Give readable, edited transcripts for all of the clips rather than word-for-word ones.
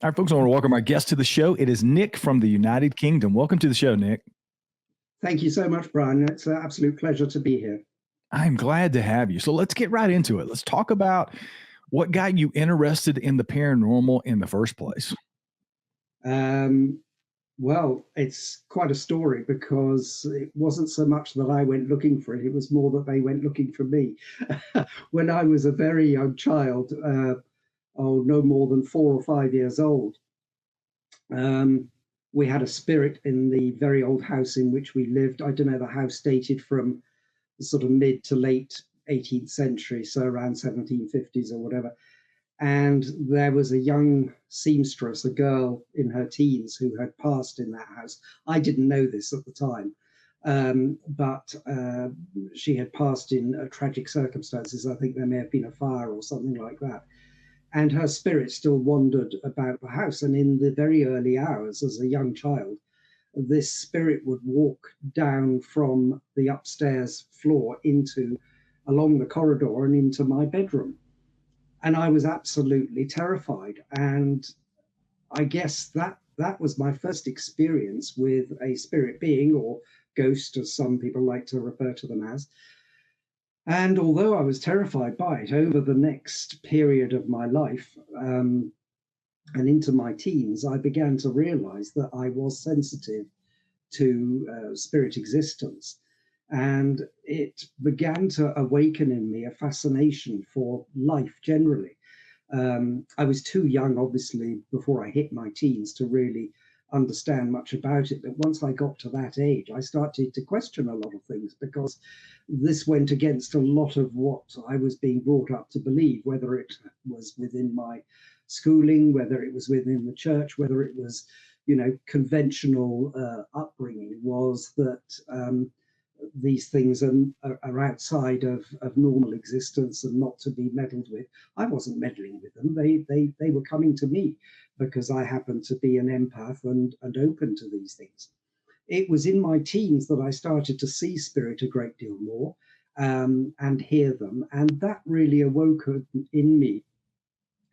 All right, folks, I want to welcome our guest to the show. It is Nick from the United Kingdom. Welcome to the show, Nick. Thank you so much, Brian. It's an absolute pleasure to be here. I'm glad to have you. So let's get right into it. Let's talk about what got you interested in the paranormal in the first place. Well, it's quite a story because it wasn't so much that I went looking for it. It was more that they went looking for me. When I was a very young child, no more than 4 or 5 years old, we had a spirit in the very old house in which we lived. I don't know, the house dated from the sort of mid to late 18th century, so around 1750s or whatever. And there was a young seamstress, a girl in her teens, who had passed in that house. I didn't know this at the time, but she had passed in tragic circumstances. I think there may have been a fire or something like that. And her spirit still wandered about the house. And in the very early hours, as a young child, this spirit would walk down from the upstairs floor along the corridor and into my bedroom. And I was absolutely terrified. And I guess that was my first experience with a spirit being, or ghost, as some people like to refer to them as. And although I was terrified by it, over the next period of my life and into my teens, I began to realize that I was sensitive to spirit existence. And it began to awaken in me a fascination for life generally. I was too young, obviously, before I hit my teens to really understand much about it. But once I got to that age, I started to question a lot of things, because this went against a lot of what I was being brought up to believe, whether it was within my schooling, whether it was within the church, whether it was, conventional upbringing, was that these things are outside of normal existence and not to be meddled with. I wasn't meddling with them. They were coming to me because I happened to be an empath and open to these things. It was in my teens that I started to see spirit a great deal more and hear them. And that really awoke in me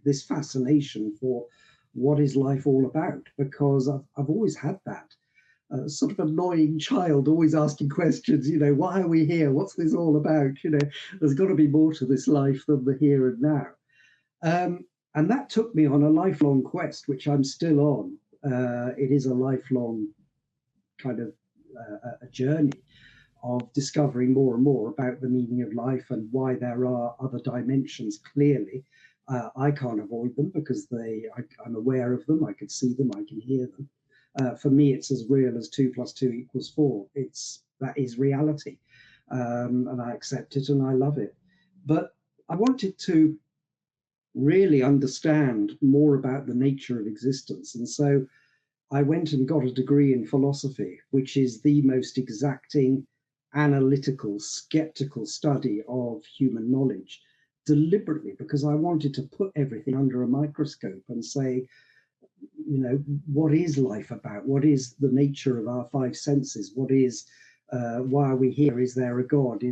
this fascination for what is life all about, because I've always had that. Sort of annoying child, always asking questions, why are we here? What's this all about? There's got to be more to this life than the here and now. And that took me on a lifelong quest, which I'm still on. It is a lifelong kind of a journey of discovering more and more about the meaning of life and why there are other dimensions. Clearly, I can't avoid them because I'm aware of them. I can see them. I can hear them. For me, it's as real as 2 + 2 = 4. That is reality, and I accept it and I love it. But I wanted to really understand more about the nature of existence, and so I went and got a degree in philosophy, which is the most exacting, analytical, skeptical study of human knowledge, deliberately because I wanted to put everything under a microscope and say, what is life about? What is the nature of our five senses? Why are we here? Is there a God?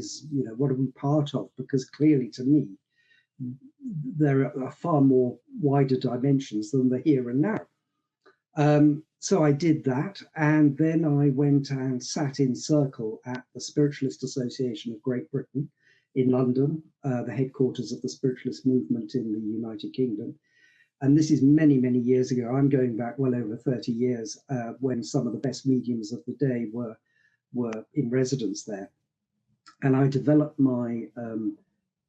What are we part of? Because clearly, to me, there are far more wider dimensions than the here and now. So I did that, and then I went and sat in circle at the Spiritualist Association of Great Britain in London, the headquarters of the spiritualist movement in the United Kingdom. And this is many, many years ago. I'm going back well over 30 years, when some of the best mediums of the day were in residence there. And I developed my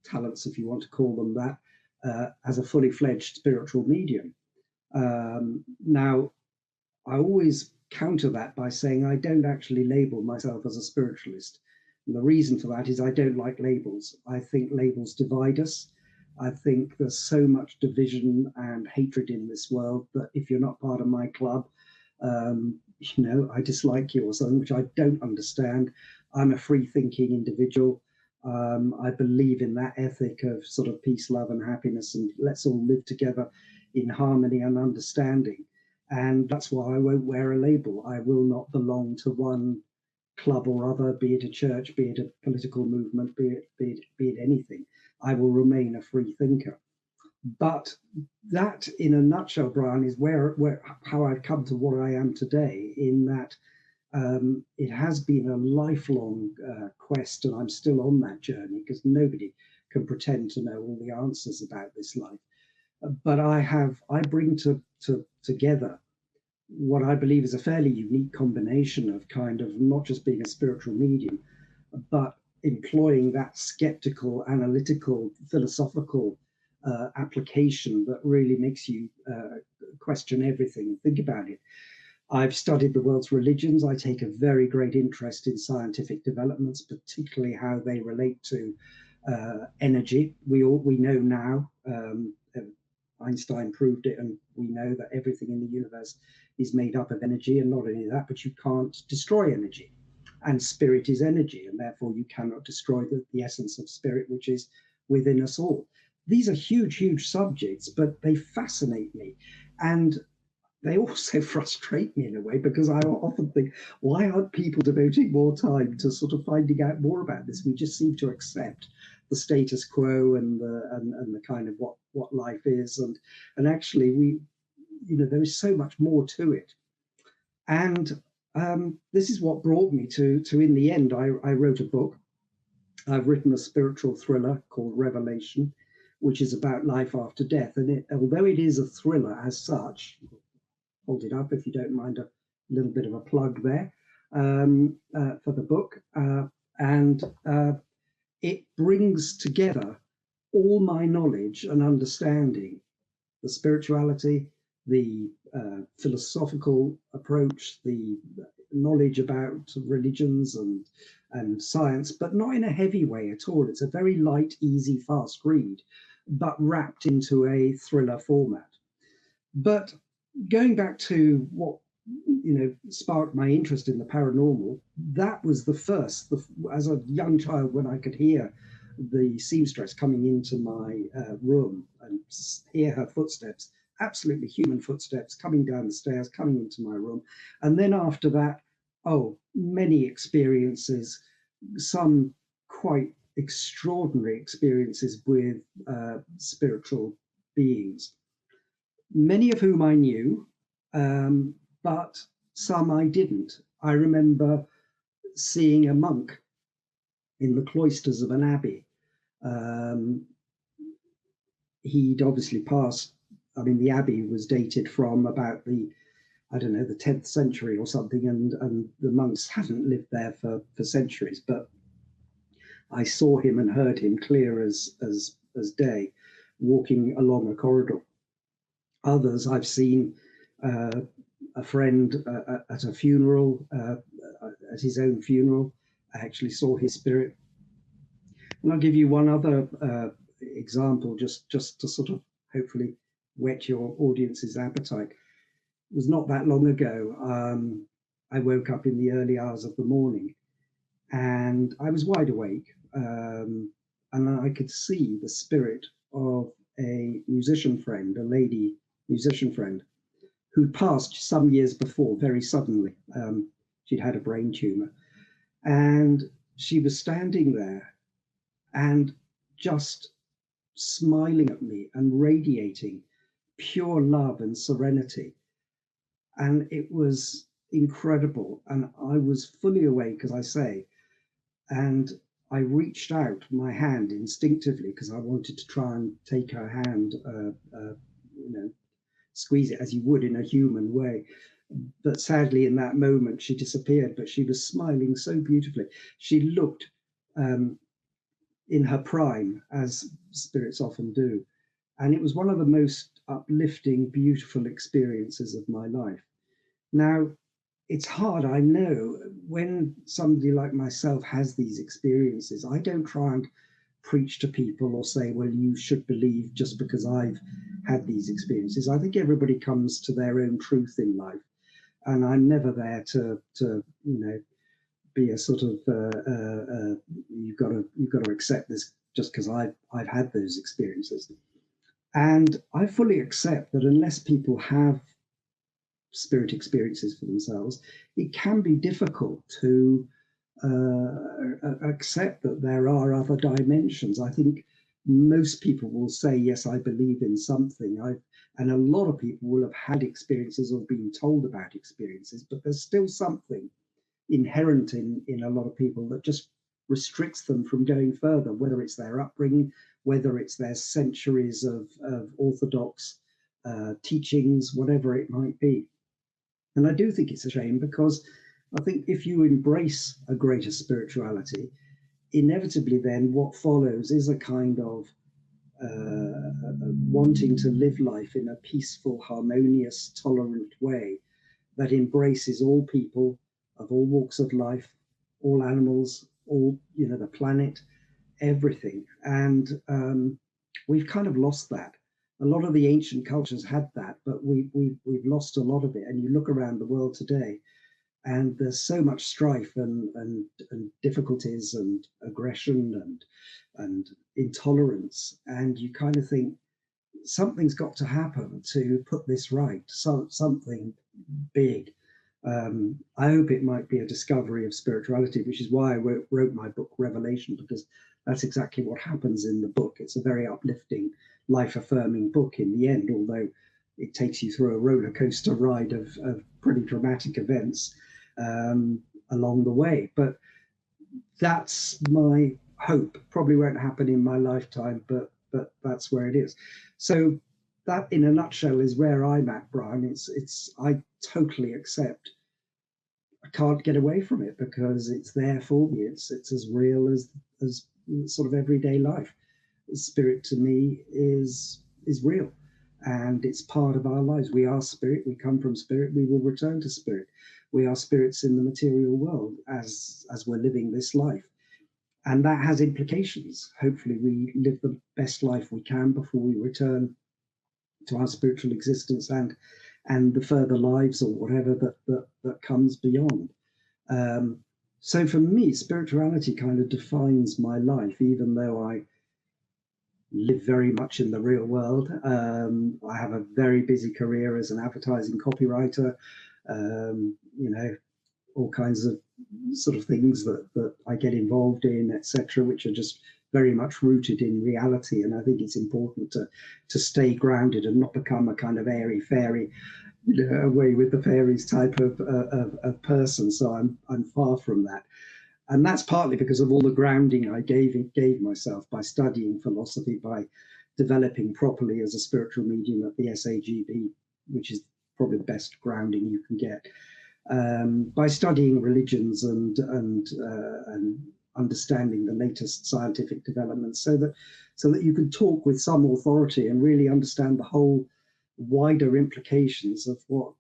talents, if you want to call them that, as a fully fledged spiritual medium. Now, I always counter that by saying I don't actually label myself as a spiritualist. And the reason for that is I don't like labels. I think labels divide us. I think there's so much division and hatred in this world that if you're not part of my club, I dislike you or something, which I don't understand. I'm a free-thinking individual. I believe in that ethic of sort of peace, love, and happiness, and let's all live together in harmony and understanding. And that's why I won't wear a label. I will not belong to one club or other, be it a church, be it a political movement, be it anything. I will remain a free thinker. But that, in a nutshell, Brian, is how I've come to what I am today, in that it has been a lifelong quest, and I'm still on that journey, because nobody can pretend to know all the answers about this life. But I bring together what I believe is a fairly unique combination of kind of not just being a spiritual medium, but employing that skeptical, analytical, philosophical application that really makes you question everything and think about it. I've studied the world's religions. I take a very great interest in scientific developments, particularly how they relate to energy. We know now, Einstein proved it, and we know that everything in the universe is made up of energy, and not only that, but you can't destroy energy. And spirit is energy, and therefore you cannot destroy the essence of spirit, which is within us all. These are huge, huge subjects, but they fascinate me. And they also frustrate me in a way, because I often think, why aren't people devoting more time to sort of finding out more about this? We just seem to accept the status quo and the kind of what life is, and actually there is so much more to it. And this is what brought me to in the end, I wrote a book. I've written a spiritual thriller called Revelation, which is about life after death. And although it is a thriller as such, hold it up if you don't mind a little bit of a plug there for the book. And it brings together all my knowledge and understanding, the spirituality, the philosophical approach, the knowledge about religions and science, but not in a heavy way at all. It's a very light, easy, fast read, but wrapped into a thriller format. But going back to what sparked my interest in the paranormal, that was the first, as a young child, when I could hear the seamstress coming into my room and hear her footsteps, absolutely human footsteps coming down the stairs, coming into my room. And then after that, many experiences, some quite extraordinary experiences with spiritual beings, many of whom I knew, but some I didn't. I remember seeing a monk in the cloisters of an abbey. He'd obviously passed. I mean, the abbey was dated from about the 10th century or something, and the monks hadn't lived there for centuries. But I saw him and heard him clear as day, walking along a corridor. Others I've seen, a friend at a funeral, at his own funeral. I actually saw his spirit. And I'll give you one other example, just to sort of hopefully whet your audience's appetite. It was not that long ago. I woke up in the early hours of the morning, and I was wide awake, and I could see the spirit of a musician friend, a lady musician friend, who'd passed some years before very suddenly. She'd had a brain tumor, and she was standing there and just smiling at me and radiating pure love and serenity. And it was incredible. And I was fully awake, as I say, and I reached out my hand instinctively because I wanted to try and take her hand, squeeze it as you would in a human way. But sadly, in that moment, she disappeared, but she was smiling so beautifully. She looked in her prime, as spirits often do. And it was one of the most uplifting, beautiful experiences of my life. Now, it's hard, I know, when somebody like myself has these experiences. I don't try and preach to people or say, well, you should believe just because I've had these experiences. I think everybody comes to their own truth in life. And I'm never there to be a sort of you've got to accept this just because I've had those experiences. And I fully accept that unless people have spirit experiences for themselves, it can be difficult to accept that there are other dimensions. I think most people will say, yes, I believe in something. And a lot of people will have had experiences or been told about experiences, but there's still something inherent in a lot of people that just restricts them from going further, whether it's their upbringing, whether it's their centuries of orthodox teachings, whatever it might be. And I do think it's a shame, because I think if you embrace a greater spirituality, inevitably then what follows is a kind of wanting to live life in a peaceful, harmonious, tolerant way that embraces all people of all walks of life, all animals, all, the planet, everything. And we've kind of lost that. A lot of the ancient cultures had that, but we've lost a lot of it. And you look around the world today, and there's so much strife and difficulties and aggression and intolerance, and you kind of think something's got to happen to put this right. Something big. I hope it might be a discovery of spirituality, which is why I wrote my book Revelation, because that's exactly what happens in the book. It's a very uplifting, life-affirming book in the end, although it takes you through a roller coaster ride of pretty dramatic events along the way. But that's my hope. Probably won't happen in my lifetime, but that's where it is. So that, in a nutshell, is where I'm at, Brian. It's I totally accept. I can't get away from it because it's there for me. It's as real as sort of everyday life. Spirit to me is real, and it's part of our lives. We are spirit. We come from spirit. We will return to spirit. We are spirits in the material world as we're living this life, and that has implications. Hopefully, we live the best life we can before we return to our spiritual existence and the further lives or whatever that comes beyond. So for me, spirituality kind of defines my life, even though I live very much in the real world. I have a very busy career as an advertising copywriter, all kinds of sort of things that I get involved in, etc., which are just very much rooted in reality. And I think it's important to stay grounded and not become a kind of airy fairy, away with the fairies type of person. So I'm far from that. And that's partly because of all the grounding I gave myself by studying philosophy, by developing properly as a spiritual medium at the SAGB, which is probably the best grounding you can get. By studying religions and understanding the latest scientific developments, so that you can talk with some authority and really understand the whole wider implications of what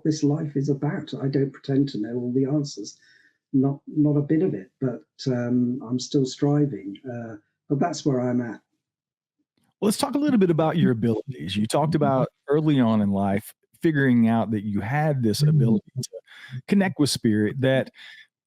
this life is about. I don't pretend to know all the answers, not a bit of it, but I'm still striving. But that's where I'm at. Let's talk a little bit about your abilities. You talked about early on in life figuring out that you had this ability to connect with spirit that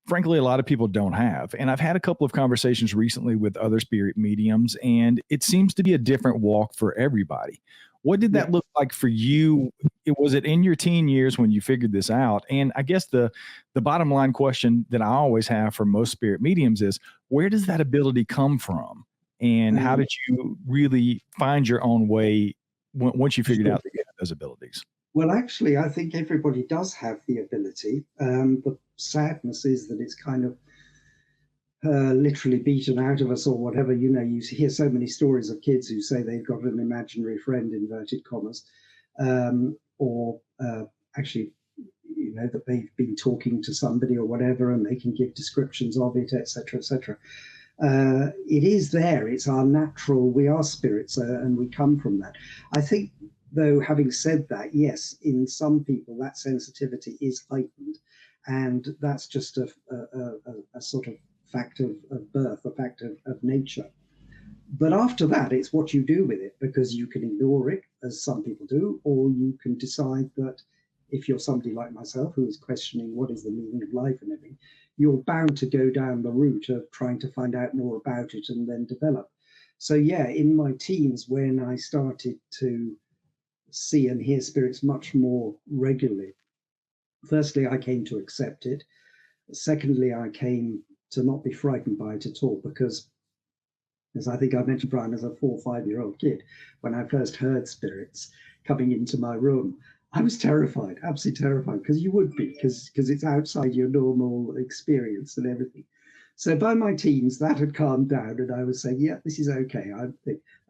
frankly a lot of people don't have. And I've had a couple of conversations recently with other spirit mediums, and it seems to be a different walk for everybody. What did that look like for you? Was it in your teen years when you figured this out? And I guess the bottom line question that I always have for most spirit mediums is, where does that ability come from? And how did you really find your own way once you figured out that you had those abilities? Well, actually, I think everybody does have the ability. The sadness is that it's kind of literally beaten out of us or whatever. You hear so many stories of kids who say they've got an imaginary friend, inverted commas, or actually, that they've been talking to somebody or whatever, and they can give descriptions of it, etc., etc. It is there. It's our natural. We are spirits, and we come from that. I think, though, having said that, yes, in some people that sensitivity is heightened, and that's just a sort of fact of birth, a fact of nature. But after that, it's what you do with it, because you can ignore it, as some people do, or you can decide that if you're somebody like myself who is questioning what is the meaning of life and everything, you're bound to go down the route of trying to find out more about it and then develop. So yeah, in my teens, when I started to see and hear spirits much more regularly, firstly, I came to accept it. Secondly, I came to not be frightened by it at all, because As I think I mentioned, Brian, as a 4 or 5 year old kid, when I first heard spirits coming into my room, I was terrified, absolutely terrified, because you would be, because it's outside your normal experience and everything. So by my teens, that had calmed down, and I was saying, yeah, this is okay. And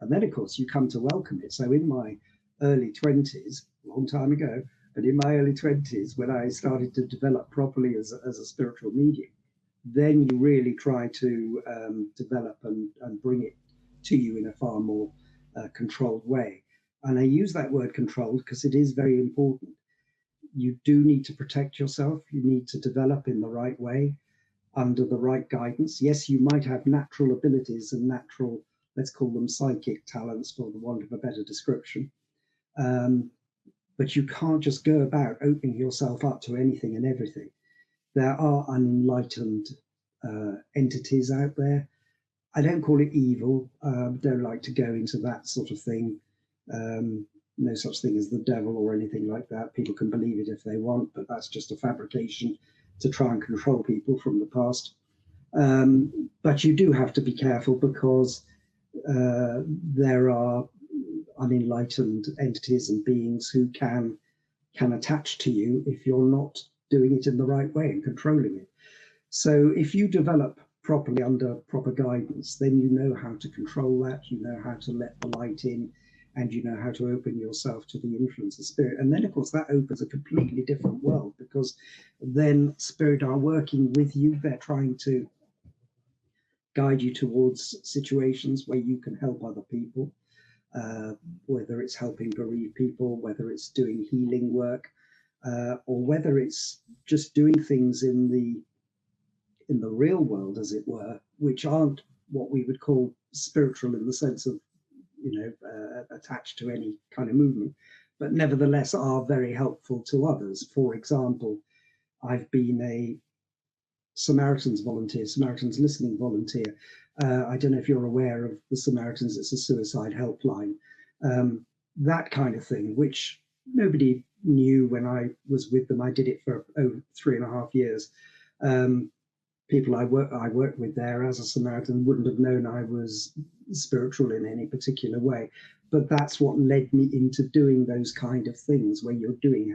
then, of course, you come to welcome it. So in my early 20s, a long time ago, but in my early 20s, when I started to develop properly as a spiritual medium, then you really try to develop and bring it to you in a far more controlled way. And I use that word controlled because it is very important. You do need to protect yourself. You need to develop in the right way, under the right guidance. Yes, you might have natural abilities and natural, let's call them psychic talents for the want of a better description. But you can't just go about opening yourself up to anything and everything. There are unenlightened entities out there. I don't call it evil. Don't like to go into that sort of thing. No such thing as the devil or anything like that. People can believe it if they want, but that's just a fabrication to try and control people from the past. But you do have to be careful because there are unenlightened entities and beings who can attach to you if you're not doing it in the right way and controlling it. So if you develop properly under proper guidance, then you know how to control that, you know how to let the light in, and you know how to open yourself to the influence of spirit. And then, of course, that opens a completely different world, because then spirit are working with you. They're trying to guide you towards situations where you can help other people, whether it's helping bereaved people, whether it's doing healing work, or whether it's just doing things in the real world, as it were, which aren't what we would call spiritual in the sense of, attached to any kind of movement, but nevertheless are very helpful to others. For example, I've been a Samaritans volunteer, Samaritans listening volunteer. I don't know if you're aware of the Samaritans, it's a suicide helpline. That kind of thing, which nobody knew when I was with them. I did it for 3.5 years. People I worked with there as a Samaritan wouldn't have known I was spiritual in any particular way. But that's what led me into doing those kind of things, where you're doing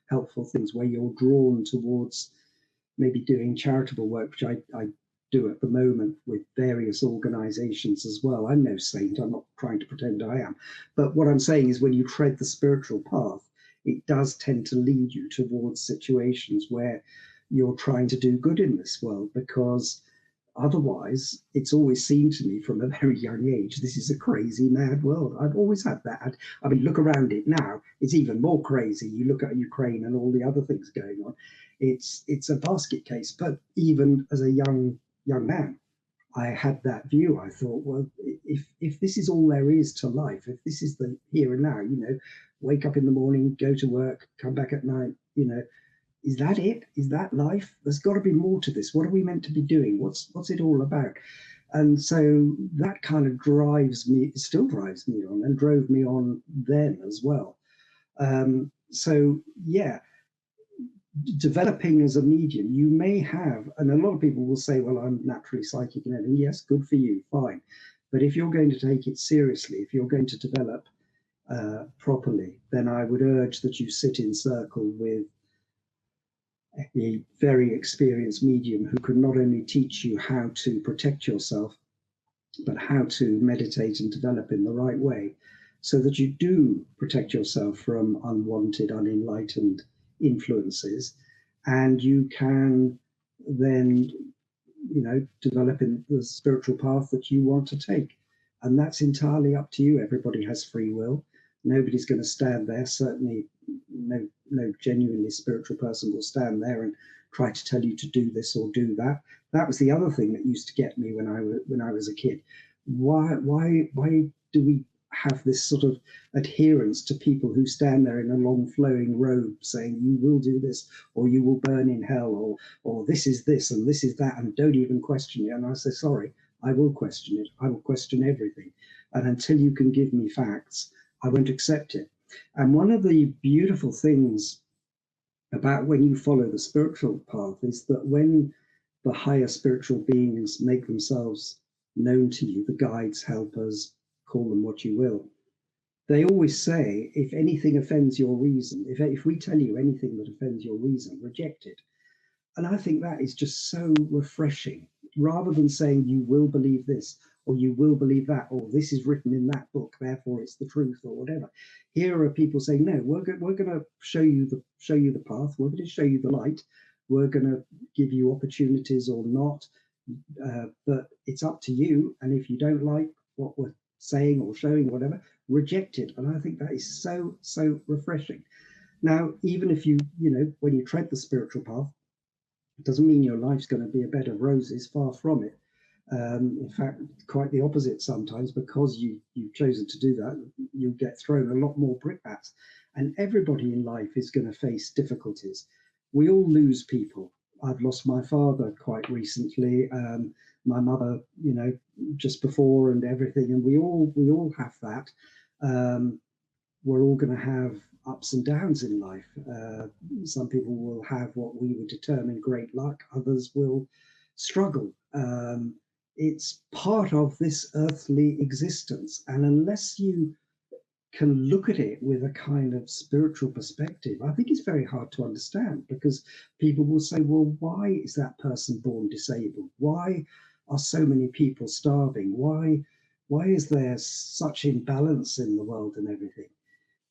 helpful things, where you're drawn towards maybe doing charitable work, which I do at the moment with various organizations as well. I'm no saint, I'm not trying to pretend I am. But what I'm saying is, when you tread the spiritual path, it does tend to lead you towards situations where you're trying to do good in this world, because otherwise, it's always seemed to me from a very young age, this is a crazy, mad world. I've always had that. I mean, look around it now, it's even more crazy. You look at Ukraine and all the other things going on. It's a basket case. But even as a young man, I had that view. I thought, well, if this is all there is to life, if this is the here and now, wake up in the morning, go to work, come back at night, is that it? Is that life? There's got to be more to this. What are we meant to be doing? What's it all about? And so that kind of drives me, still drives me on, and drove me on then as well. So yeah, developing as a medium, you may have, and a lot of people will say, well, I'm naturally psychic and everything. Yes, good for you, fine. But if you're going to take it seriously, if you're going to develop properly, then I would urge that you sit in circle with a very experienced medium who can not only teach you how to protect yourself, but how to meditate and develop in the right way, so that you do protect yourself from unwanted, unenlightened influences, and you can then, develop in the spiritual path that you want to take. And that's entirely up to you. Everybody has free will. Nobody's going to stand there, certainly no genuinely spiritual person will stand there and try to tell you to do this or do that. That was the other thing that used to get me when I was a kid. Why do we have this sort of adherence to people who stand there in a long flowing robe saying you will do this, or you will burn in hell, or this is this and this is that, and don't even question it? And I say, sorry, I will question it. I will question everything. And until you can give me facts, I won't accept it. And one of the beautiful things about when you follow the spiritual path is that when the higher spiritual beings make themselves known to you, the guides, helpers, call them what you will. They always say, if anything offends your reason, if we tell you anything that offends your reason, reject it. And I think that is just so refreshing, rather than saying you will believe this or you will believe that, or this is written in that book, therefore it's the truth, or whatever. Here are people saying, no, we're going to show you the path. We're going to show you the light. We're going to give you opportunities or not, but it's up to you. And if you don't like what we're saying or showing, whatever, reject it. And I think that is so refreshing. Now, even if you when you tread the spiritual path, it doesn't mean your life's going to be a bed of roses. Far from it. In fact, quite the opposite sometimes, because you've chosen to do that, you get thrown a lot more brickbats. And everybody in life is going to face difficulties. We all lose people. I've lost my father quite recently, my mother, just before, and everything. And we all have that. We're all going to have ups and downs in life. Some people will have what we would determine great luck. Others will struggle. It's part of this earthly existence. And unless you can look at it with a kind of spiritual perspective, I think it's very hard to understand, because people will say, well, why is that person born disabled? Why are so many people starving? Why is there such imbalance in the world and everything?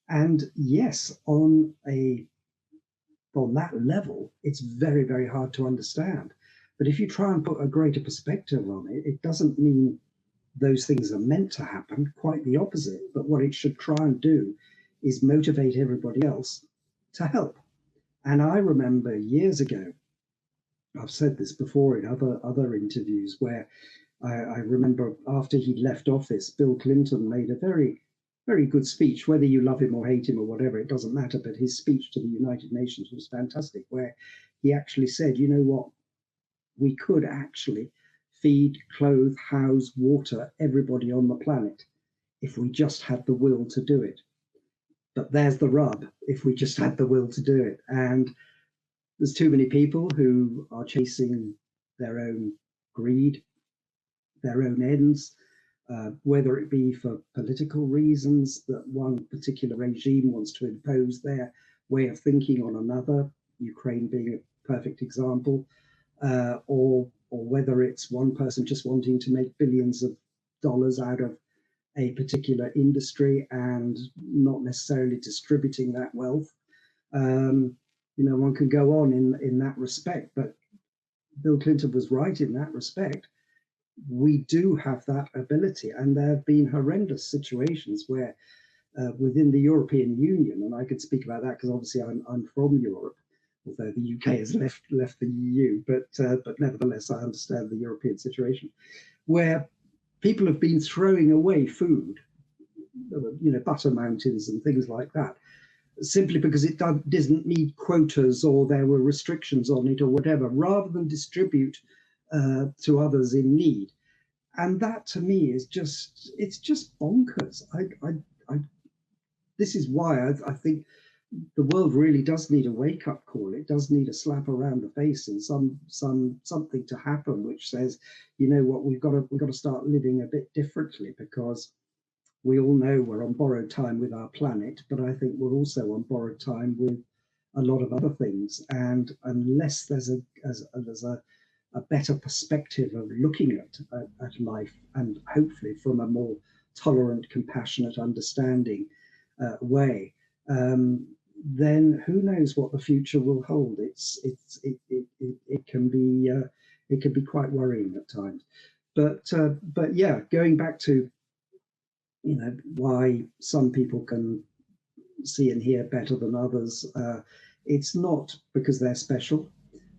And yes, on that level, it's very, very hard to understand. But if you try and put a greater perspective on it, it doesn't mean those things are meant to happen, quite the opposite. But what it should try and do is motivate everybody else to help. And I remember years ago, I've said this before in other interviews, where I remember after he left office, Bill Clinton made a very, very good speech. Whether you love him or hate him or whatever, it doesn't matter. But his speech to the United Nations was fantastic, where he actually said, you know what, we could actually feed, clothe, house, water everybody on the planet if we just had the will to do it. But there's the rub, if we just had the will to do it. And there's too many people who are chasing their own greed, their own ends, whether it be for political reasons, that one particular regime wants to impose their way of thinking on another, Ukraine being a perfect example, or whether it's one person just wanting to make billions of dollars out of a particular industry and not necessarily distributing that wealth. One can go on in that respect, but Bill Clinton was right in that respect. We do have that ability, and there have been horrendous situations where within the European Union, and I could speak about that because obviously I'm from Europe, although the UK has left the EU, but nevertheless I understand the European situation, where people have been throwing away food, butter mountains and things like that, simply because it doesn't meet quotas or there were restrictions on it or whatever, rather than distribute to others in need. And that to me is just bonkers. This is why I think the world really does need a wake-up call. It does need a slap around the face and something to happen which says, you know what, we've got to start living a bit differently, because we all know we're on borrowed time with our planet, but I think we're also on borrowed time with a lot of other things. And unless there's a better perspective of looking at life, and hopefully from a more tolerant, compassionate, understanding way, then who knows what the future will hold. It can be quite worrying at times. But yeah, going back to why some people can see and hear better than others, it's not because they're special.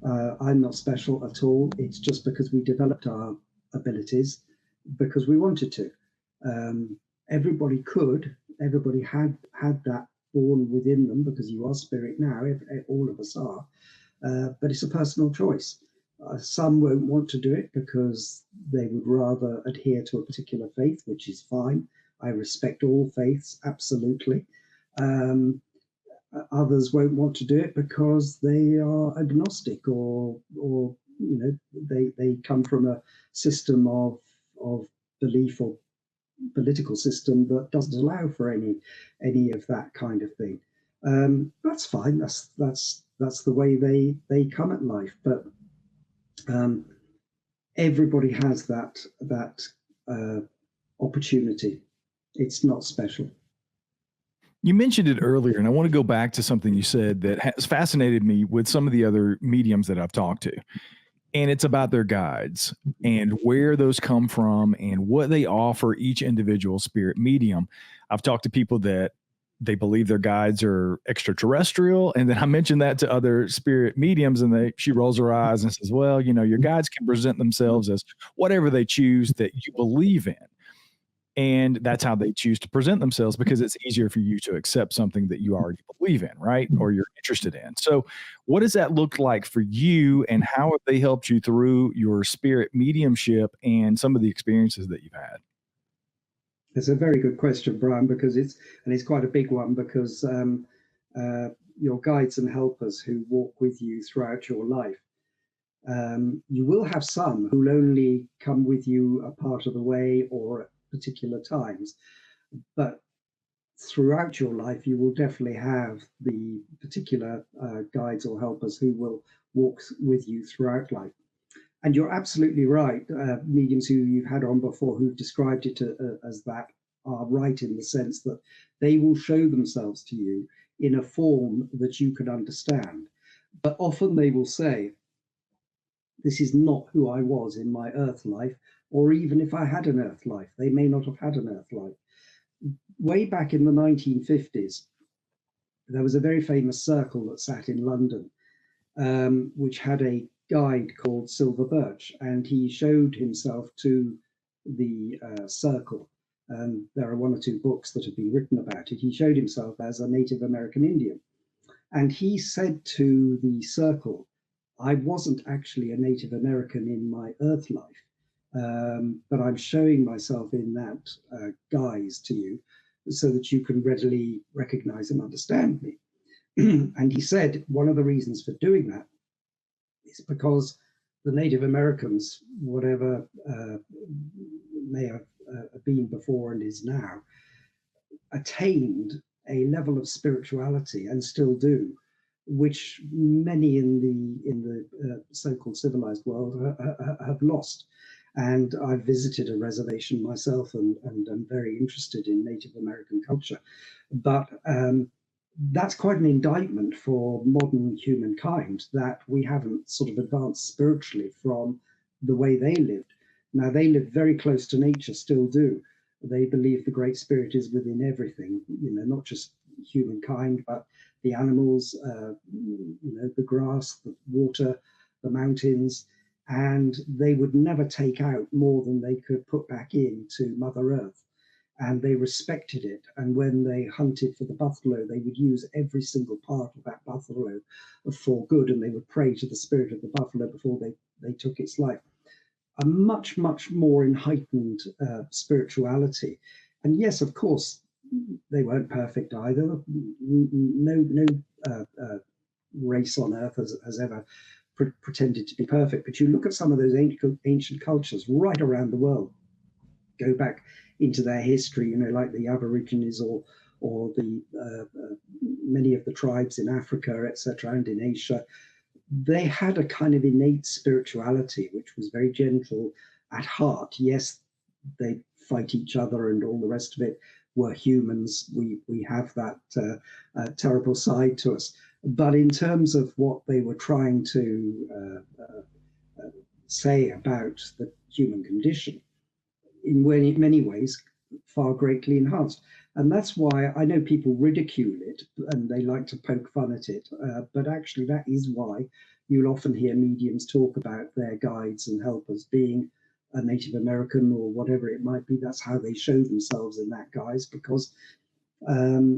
I'm not special at all. It's just because we developed our abilities because we wanted to. Everybody had that born within them, because you are spirit now, all of us are, but it's a personal choice. Some won't want to do it because they would rather adhere to a particular faith, which is fine. I respect all faiths, absolutely. Others won't want to do it because they are agnostic, or they come from a system of of belief or political system that doesn't allow for any of that kind of thing. That's fine. That's the way they come at life. But everybody has that opportunity. It's not special. You mentioned it earlier, and I want to go back to something you said that has fascinated me with some of the other mediums that I've talked to. And it's about their guides and where those come from and what they offer each individual spirit medium. I've talked to people that they believe their guides are extraterrestrial. And then I mentioned that to other spirit mediums, and she rolls her eyes and says, well, your guides can present themselves as whatever they choose that you believe in. And that's how they choose to present themselves, because it's easier for you to accept something that you already believe in, right? Or you're interested in. So what does that look like for you, and how have they helped you through your spirit mediumship and some of the experiences that you've had? It's a very good question, Brian, because it's quite a big one, because your guides and helpers who walk with you throughout your life, you will have some who'll only come with you a part of the way or at particular times, but throughout your life you will definitely have the particular guides or helpers who will walk with you throughout life. And you're absolutely right. Mediums who you've had on before who've described it as that are right, in the sense that they will show themselves to you in a form that you can understand. But often they will say, this is not who I was in my earth life, or even if I had an earth life, they may not have had an earth life. Way back in the 1950s, there was a very famous circle that sat in London, which had a guide called Silver Birch, and he showed himself to the circle. There are one or two books that have been written about it. He showed himself as a Native American Indian, and he said to the circle, I wasn't actually a Native American in my earth life, but I'm showing myself in that guise to you so that you can readily recognize and understand me. And he said one of the reasons for doing that is because the Native Americans, whatever may have been before and is now, attained a level of spirituality, and still do, which many in the so-called civilized world have lost. And I've visited a reservation myself, and I'm very interested in Native American culture. But that's quite an indictment for modern humankind, that we haven't sort of advanced spiritually from the way they lived. Now, they live very close to nature, still do. They believe the Great Spirit is within everything, not just humankind, but the animals, the grass, the water, the mountains, and they would never take out more than they could put back into Mother Earth. And they respected it. And when they hunted for the buffalo, they would use every single part of that buffalo for good, and they would pray to the spirit of the buffalo before they took its life. A much, much more heightened spirituality. And yes, of course, they weren't perfect either. No race on earth has ever pretended to be perfect. But you look at some of those ancient cultures right around the world, go back into their history, like the Aborigines or the many of the tribes in Africa, etc., and in Asia. They had a kind of innate spirituality, which was very gentle at heart. Yes, they fight each other and all the rest of it. We're humans. We have that terrible side to us. But in terms of what they were trying to say about the human condition, in many ways, far greatly enhanced. And that's why I know people ridicule it and they like to poke fun at it. But actually, that is why you'll often hear mediums talk about their guides and helpers being a Native American or whatever it might be. That's how they show themselves in that guise, because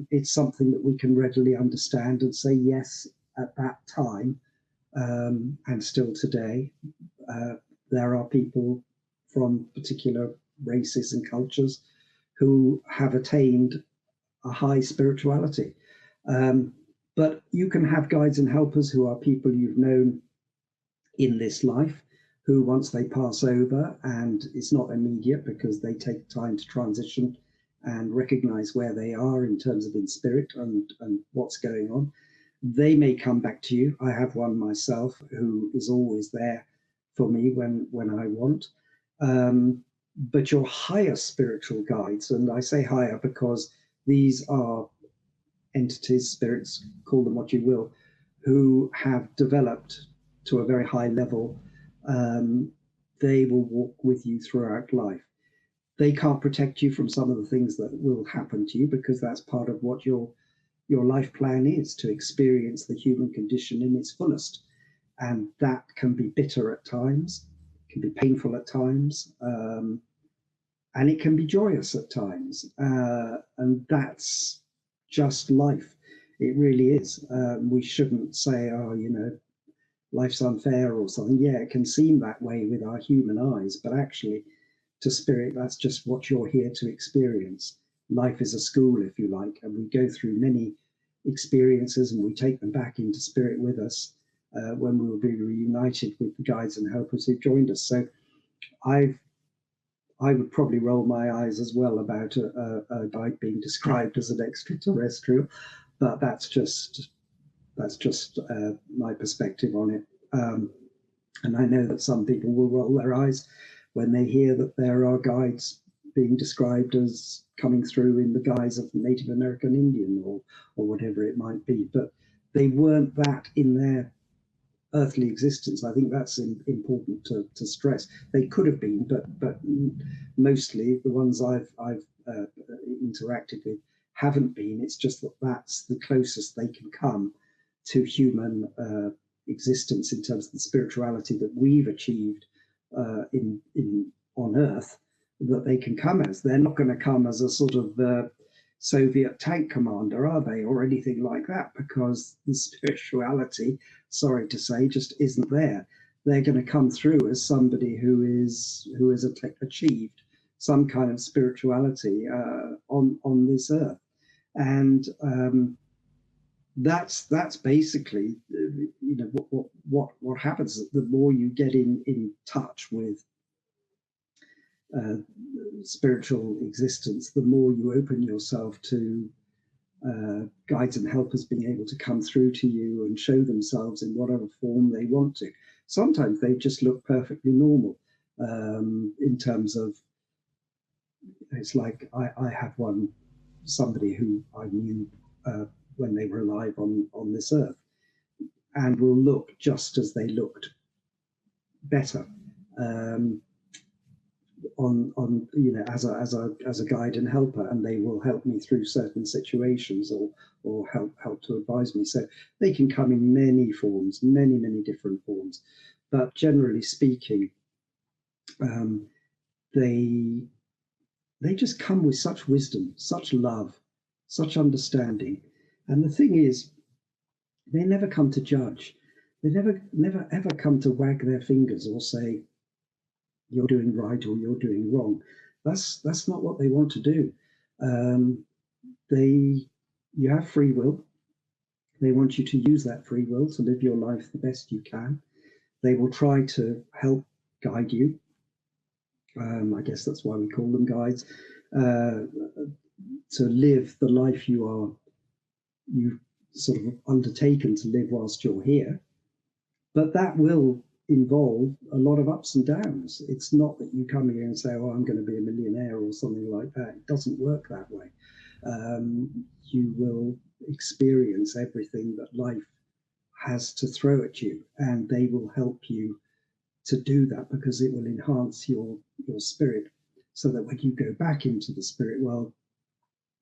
it's something that we can readily understand and say, yes, at that time and still today, there are people from particular races and cultures who have attained a high spirituality. But you can have guides and helpers who are people you've known in this life, who, once they pass over, and it's not immediate because they take time to transition and recognize where they are in terms of in spirit and what's going on, they may come back to you. I have one myself who is always there for me when I want. But your higher spiritual guides, and I say higher because these are entities, spirits, call them what you will, who have developed to a very high level, they will walk with you throughout life. They can't protect you from some of the things that will happen to you because that's part of what your life plan is, to experience the human condition in its fullest. And that can be bitter at times, can be painful at times, and it can be joyous at times. And that's just life. It really is. We shouldn't say, oh, life's unfair or something. Yeah, it can seem that way with our human eyes, but actually, to spirit, that's just what you're here to experience. Life is a school, if you like, and we go through many experiences and we take them back into spirit with us when we will be reunited with the guides and helpers who joined us. So I would probably roll my eyes as well about a guide being described as an extraterrestrial, but that's just my perspective on it. And I know that some people will roll their eyes when they hear that there are guides being described as coming through in the guise of Native American Indian or whatever it might be, but they weren't that in their earthly existence. I think that's important to stress. They could have been, but mostly the ones I've interacted with haven't been. It's just that that's the closest they can come to human existence in terms of the spirituality that we've achieved on Earth, that they can come as. They're not going to come as a sort of Soviet tank commander, are they, or anything like that, because the spirituality, sorry to say, just isn't there. They're going to come through as somebody who has achieved some kind of spirituality on this Earth, and that's basically what happens. The more you get in touch with spiritual existence, the more you open yourself to guides and helpers being able to come through to you and show themselves in whatever form they want to. Sometimes they just look perfectly normal in terms of, it's like I had somebody who I knew when they were alive on this Earth, and will look just as they looked, better. On as a guide and helper, and they will help me through certain situations or help to advise me. So they can come in many forms, many different forms, but generally speaking, they just come with such wisdom, such love, such understanding. And the thing is, they never come to judge. They never ever come to wag their fingers or say, you're doing right or you're doing wrong. That's not what they want to do. You have free will. They want you to use that free will to live your life the best you can. They will try to help guide you. I guess that's why we call them guides, to live the life you've sort of undertaken to live whilst you're here. But that will involve a lot of ups and downs. It's not that you come here and say, oh, I'm going to be a millionaire or something like that. It doesn't work that way. You will experience everything that life has to throw at you, and they will help you to do that because it will enhance your spirit, so that when you go back into the spirit world,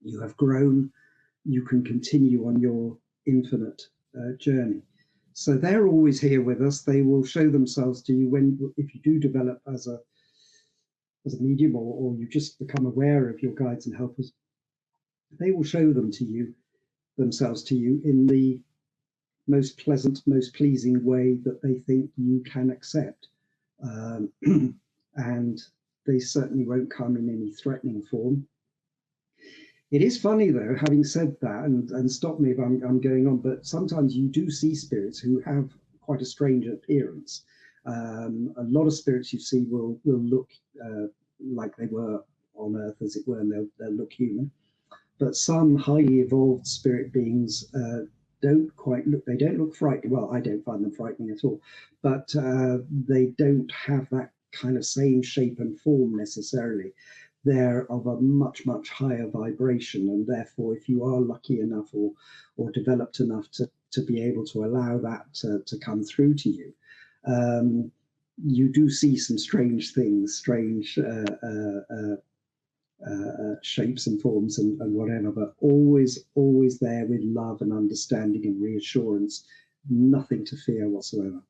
you have grown, you can continue on your infinite journey. So they're always here with us. They will show themselves to you if you do develop as a medium, or you just become aware of your guides and helpers. They will show themselves to you in the most pleasant, most pleasing way that they think you can accept. And they certainly won't come in any threatening form. It is funny, though, having said that, and stop me if I'm going on, but sometimes you do see spirits who have quite a strange appearance. A lot of spirits you see will look like they were on Earth, as it were, and they'll look human. But some highly evolved spirit beings don't quite look. They don't look frightening. Well, I don't find them frightening at all. But they don't have that kind of same shape and form necessarily. They're of a much higher vibration, and therefore, if you are lucky enough or developed enough to be able to allow that to come through to you, you do see some strange things, strange shapes and forms and whatever, but always there with love and understanding and reassurance. Nothing to fear whatsoever.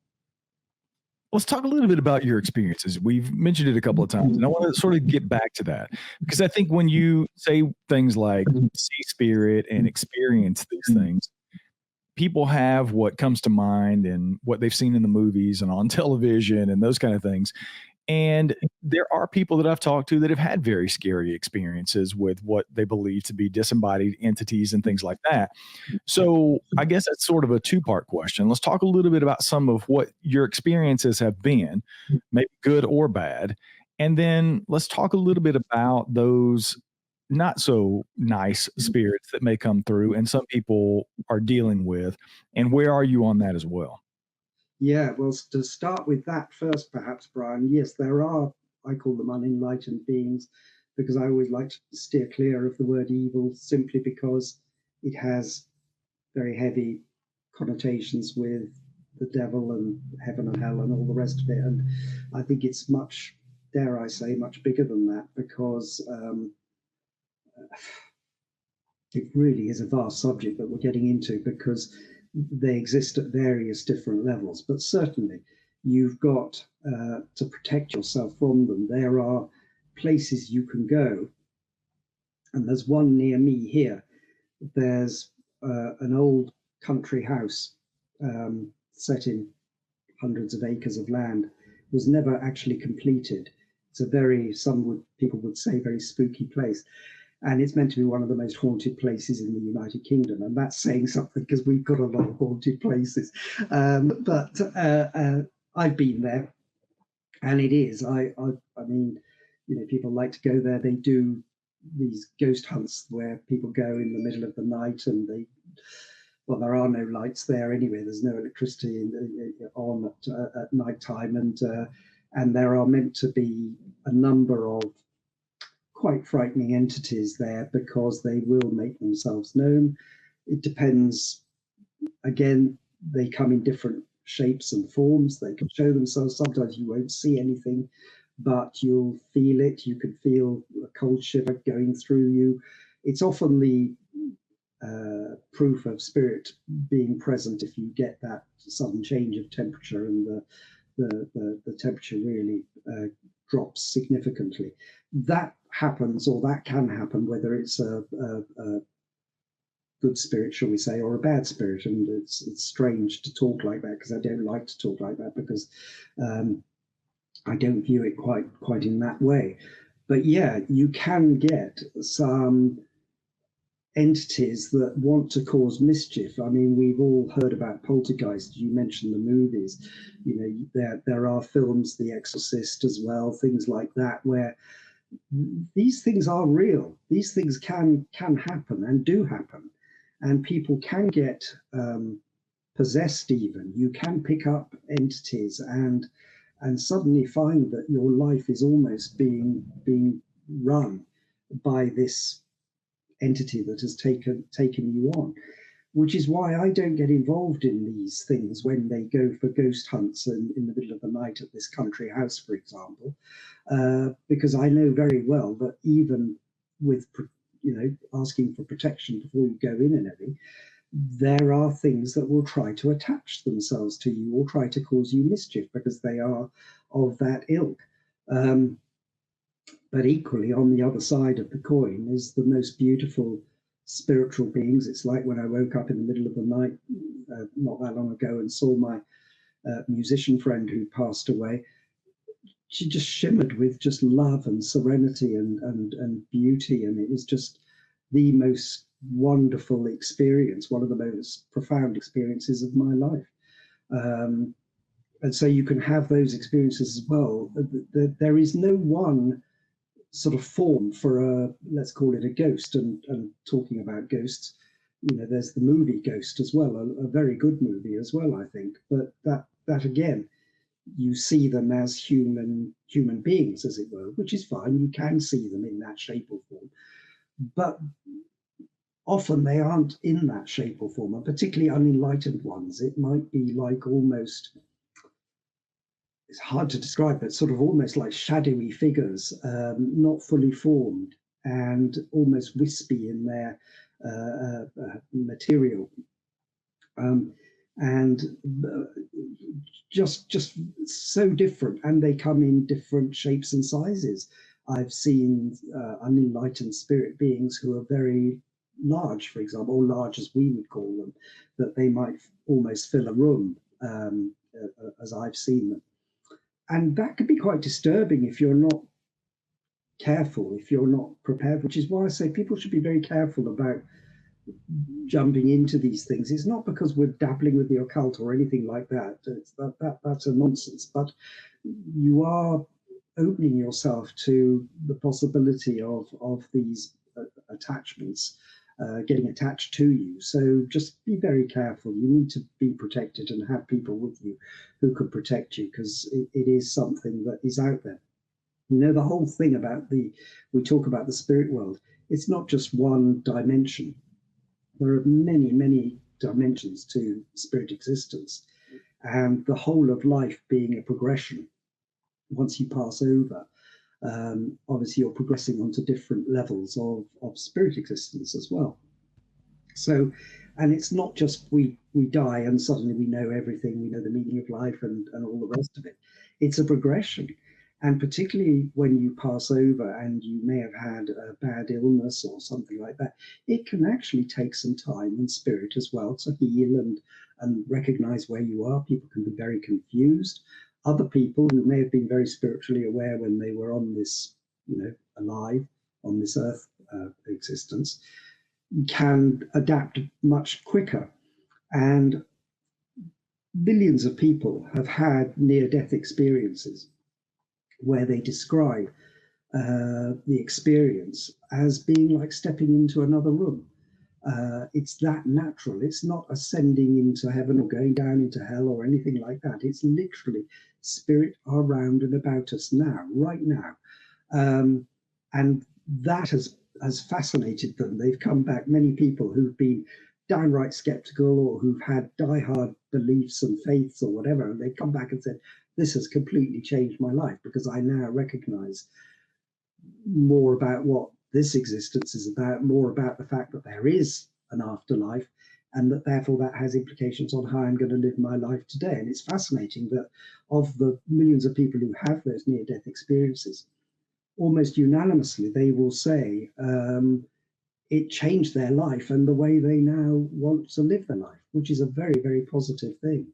Let's talk a little bit about your experiences. We've mentioned it a couple of times, and I want to sort of get back to that, because I think when you say things like see spirit and experience these things, people have what comes to mind and what they've seen in the movies and on television and those kind of things. And there are people that I've talked to that have had very scary experiences with what they believe to be disembodied entities and things like that. So I guess that's sort of a two-part question. Let's talk a little bit about some of what your experiences have been, maybe good or bad. And then let's talk a little bit about those not so nice spirits that may come through and some people are dealing with. And where are you on that as well? Yeah, well, to start with that first, perhaps, Brian, yes, there are, I call them unenlightened beings, because I always like to steer clear of the word evil simply because it has very heavy connotations with the devil and heaven and hell and all the rest of it. And I think it's much, dare I say, much bigger than that, because it really is a vast subject that we're getting into, because they exist at various different levels. But certainly you've got to protect yourself from them. There are places you can go, and there's one near me here. There's an old country house set in hundreds of acres of land. It was never actually completed. It's a very, people would say, very spooky place. And it's meant to be one of the most haunted places in the United Kingdom. And that's saying something, because we've got a lot of haunted places. But I've been there, and it is. I mean, people like to go there. They do these ghost hunts where people go in the middle of the night, and well, there are no lights there anyway. There's no electricity on at night time, and there are meant to be a number of quite frightening entities there, because they will make themselves known. It depends. Again, they come in different shapes and forms. They can show themselves. Sometimes you won't see anything, but you'll feel it. You can feel a cold shiver going through you. It's often the proof of spirit being present if you get that sudden change of temperature, and the temperature really drops significantly. That happens, or that can happen, whether it's a good spirit, shall we say, or a bad spirit. And it's strange to talk like that, because I don't like to talk like that, because I don't view it quite in that way. But yeah, you can get some entities that want to cause mischief. I mean, we've all heard about poltergeist. You mentioned the movies. There are films, The Exorcist as well, things like that, where these things are real. These things can happen and do happen, and people can get possessed. Even you can pick up entities and suddenly find that your life is almost being run by this entity that has taken you on, which is why I don't get involved in these things when they go for ghost hunts in the middle of the night at this country house, for example, because I know very well that even with asking for protection before you go in and everything, there are things that will try to attach themselves to you or try to cause you mischief, because they are of that ilk. But equally, on the other side of the coin is the most beautiful spiritual beings. It's like when I woke up in the middle of the night not that long ago and saw my musician friend who passed away. She just shimmered with just love and serenity and beauty, and it was just the most wonderful experience, one of the most profound experiences of my life. And so you can have those experiences as well. There is no one sort of form for a, let's call it a ghost. And talking about ghosts, you know, there's the movie Ghost as well, a very good movie as well, I think. But that again, you see them as human beings, as it were, which is fine. You can see them in that shape or form, but often they aren't in that shape or form, and particularly unenlightened ones. It might be like almost, it's hard to describe, but sort of almost like shadowy figures, not fully formed and almost wispy in their material. And just so different, and they come in different shapes and sizes. I've seen unenlightened spirit beings who are very large, for example, or large as we would call them, that they might almost fill a room, as I've seen them. And that could be quite disturbing if you're not careful, if you're not prepared, which is why I say people should be very careful about jumping into these things. It's not because we're dabbling with the occult or anything like that. That's a nonsense. But you are opening yourself to the possibility of these attachments getting attached to you. So just be very careful. You need to be protected and have people with you who could protect you, because it is something that is out there. You know, the whole thing about we talk about the spirit world, it's not just one dimension. There are many, many dimensions to spirit existence, and the whole of life being a progression. Once you pass over, obviously you're progressing onto different levels of spirit existence as well. So, and it's not just we die and suddenly we know everything, we know the meaning of life and all the rest of it. It's a progression. And particularly when you pass over and you may have had a bad illness or something like that, it can actually take some time in spirit as well to heal and recognize where you are. People can be very confused. Other people who may have been very spiritually aware when they were on this, you know, alive on this earth existence, can adapt much quicker. And millions of people have had near-death experiences where they describe the experience as being like stepping into another room. It's that natural. It's not ascending into heaven or going down into hell or anything like that. It's literally spirit around and about us now, right now. And that has fascinated them. They've come back, many people who've been downright skeptical or who've had diehard beliefs and faiths or whatever, and they've come back and said, this has completely changed my life because I now recognize more about what this existence is about, more about the fact that there is an afterlife, and that therefore that has implications on how I'm going to live my life today. And it's fascinating that of the millions of people who have those near-death experiences, almost unanimously they will say it changed their life and the way they now want to live their life, which is a very, very positive thing.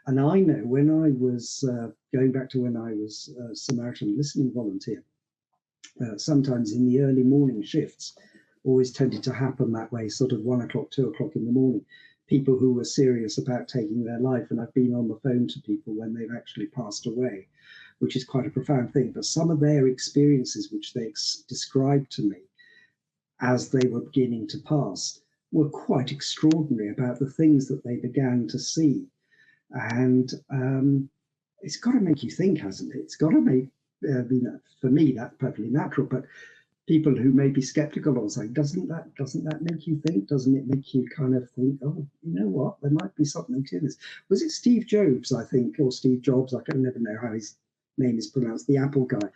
And I know when I was going back to when I was a Samaritan listening volunteer, sometimes in the early morning shifts, always tended to happen that way, sort of 1 o'clock, 2 o'clock in the morning, people who were serious about taking their life. And I've been on the phone to people when they've actually passed away, which is quite a profound thing. But some of their experiences, which they described to me as they were beginning to pass, were quite extraordinary about the things that they began to see. And it's got to make you think, hasn't it? It's got to make, for me, that's perfectly natural. But people who may be skeptical or saying, doesn't that make you think? Doesn't it make you kind of think, oh, you know what, there might be something to this? Was it Steve Jobs, I think, or Steve Jobs? I can never know how his name is pronounced, the Apple guy,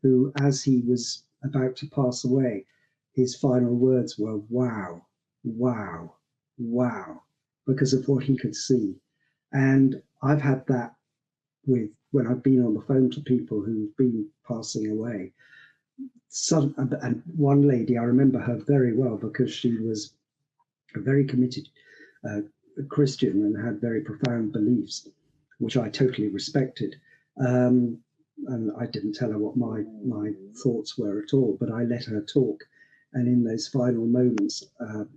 who, as he was about to pass away, his final words were, wow, wow, wow, because of what he could see. And I've had that with when I've been on the phone to people who've been passing away. And one lady, I remember her very well because she was a very committed Christian and had very profound beliefs, which I totally respected. And I didn't tell her what my thoughts were at all, but I let her talk. And in those final moments,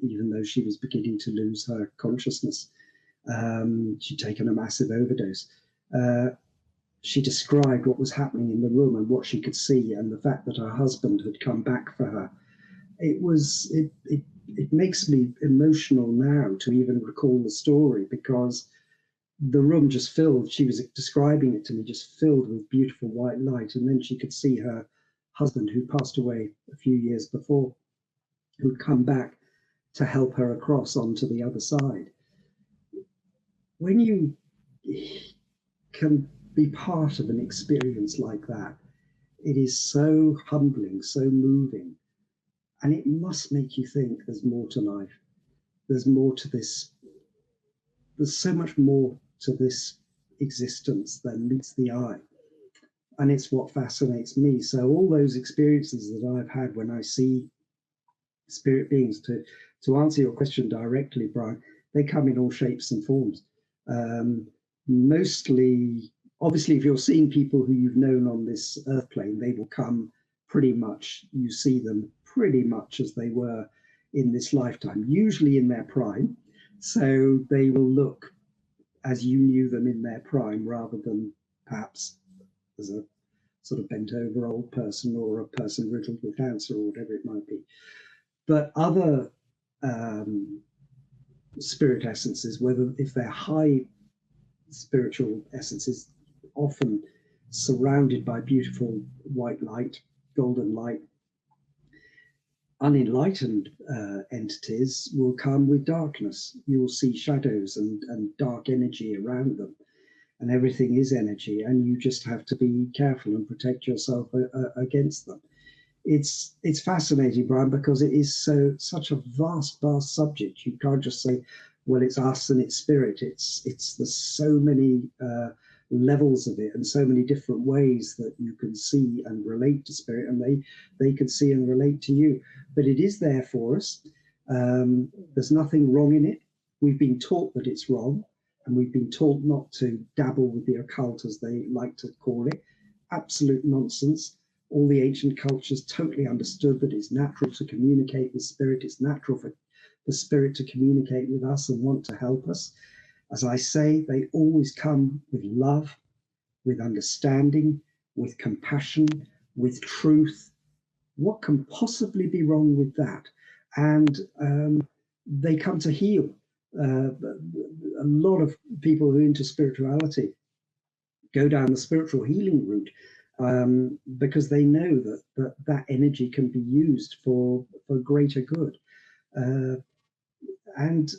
even though she was beginning to lose her consciousness, she'd taken a massive overdose. She described what was happening in the room and what she could see, and the fact that her husband had come back for her. It makes me emotional now to even recall the story, because the room just filled, she was describing it to me, just filled with beautiful white light. And then she could see her husband, who passed away a few years before, who'd come back to help her across onto the other side. When you can be part of an experience like that, it is so humbling, so moving, and it must make you think there's more to life. There's more to this. There's so much more to this existence than meets the eye. And it's what fascinates me. So all those experiences that I've had when I see spirit beings, to answer your question directly, Brian, they come in all shapes and forms. Mostly, obviously, if you're seeing people who you've known on this earth plane, they will come pretty much, you see them pretty much as they were in this lifetime, usually in their prime. So they will look as you knew them in their prime, rather than perhaps as a sort of bent over old person, or a person riddled with cancer, or whatever it might be. But other spirit essences, whether if they're high spiritual essences, often surrounded by beautiful white light, golden light, unenlightened entities will come with darkness. You will see shadows and dark energy around them, and everything is energy, and you just have to be careful and protect yourself against them. It's fascinating, Brian, because it is such a vast subject. You can't just say, well, it's us and it's spirit. There's so many levels of it, and so many different ways that you can see and relate to spirit, and they can see and relate to you. But it is there for us. There's nothing wrong in it. We've been taught that it's wrong, and we've been taught not to dabble with the occult, as they like to call it. Absolute nonsense. All the ancient cultures totally understood that it's natural to communicate with spirit. It's natural for the spirit to communicate with us and want to help us. As I say, they always come with love, with understanding, with compassion, with truth. What can possibly be wrong with that? And they come to heal. A lot of people who are into spirituality go down the spiritual healing route, because they know that energy can be used for greater good. And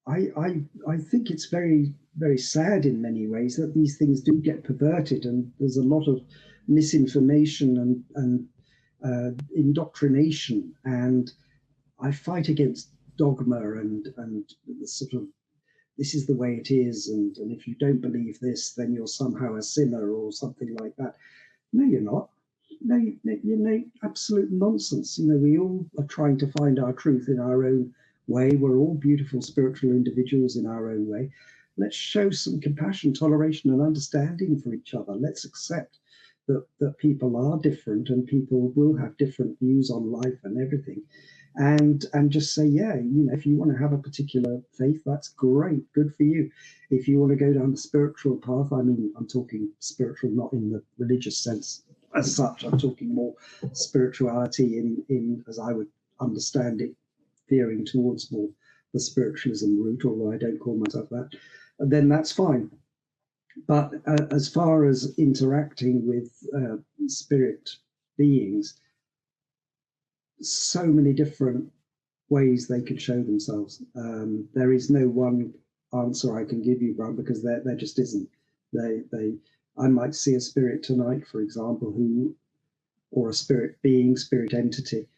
I think it's very, very sad in many ways that these things do get perverted, and there's a lot of misinformation and indoctrination. And I fight against dogma and the sort of, this is the way it is, and if you don't believe this, then you're somehow a sinner or something like that. No, you're not. No, absolute nonsense. We all are trying to find our truth in our own way. We're all beautiful spiritual individuals in our own way. Let's show some compassion, toleration, and understanding for each other. Let's accept that people are different, and people will have different views on life and everything. And just say, yeah, if you want to have a particular faith, that's great, good for you. If you want to go down the spiritual path, I mean, I'm talking spiritual, not in the religious sense as such. I'm talking more spirituality in as I would understand it, veering towards more the spiritualism route, although I don't call myself that, then that's fine. But as far as interacting with spirit beings, so many different ways they could show themselves. There is no one answer I can give you, Brian, because there just isn't. I might see a spirit tonight, for example, or a spirit being, spirit entity,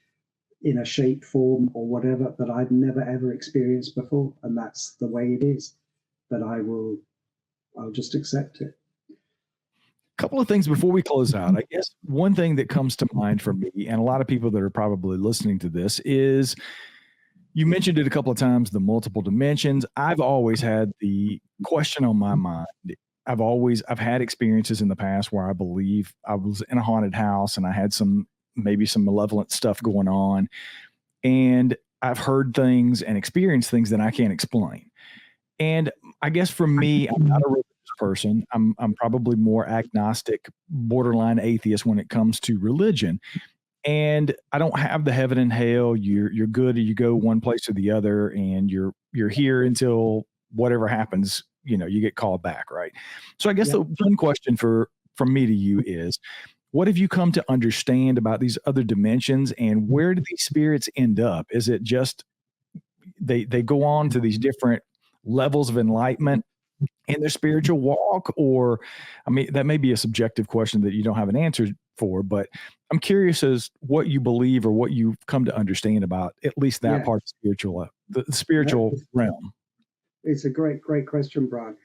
in a shape, form, or whatever, that I've never ever experienced before, and that's the way it is. But I'll just accept it. Couple of things before we close out. I guess one thing that comes to mind for me, and a lot of people that are probably listening to this, is you mentioned it a couple of times, the multiple dimensions. I've always had the question on my mind. I've had experiences in the past where I believe I was in a haunted house and I had maybe some malevolent stuff going on, and I've heard things and experienced things that I can't explain. And I guess for me, I'm not a religious person. I'm probably more agnostic, borderline atheist when it comes to religion. And I don't have the heaven and hell. You're good or you go one place or the other, and you're here until whatever happens, you get called back, right? So I guess Yeah. the one question from me to you is, what have you come to understand about these other dimensions, and where do these spirits end up? Is it just they go on to these different levels of enlightenment in their spiritual walk? Or, I mean, that may be a subjective question that you don't have an answer for, but I'm curious as what you believe or what you've come to understand about at least that Yeah. part of spiritual, the spiritual realm. It's a great question, Brian.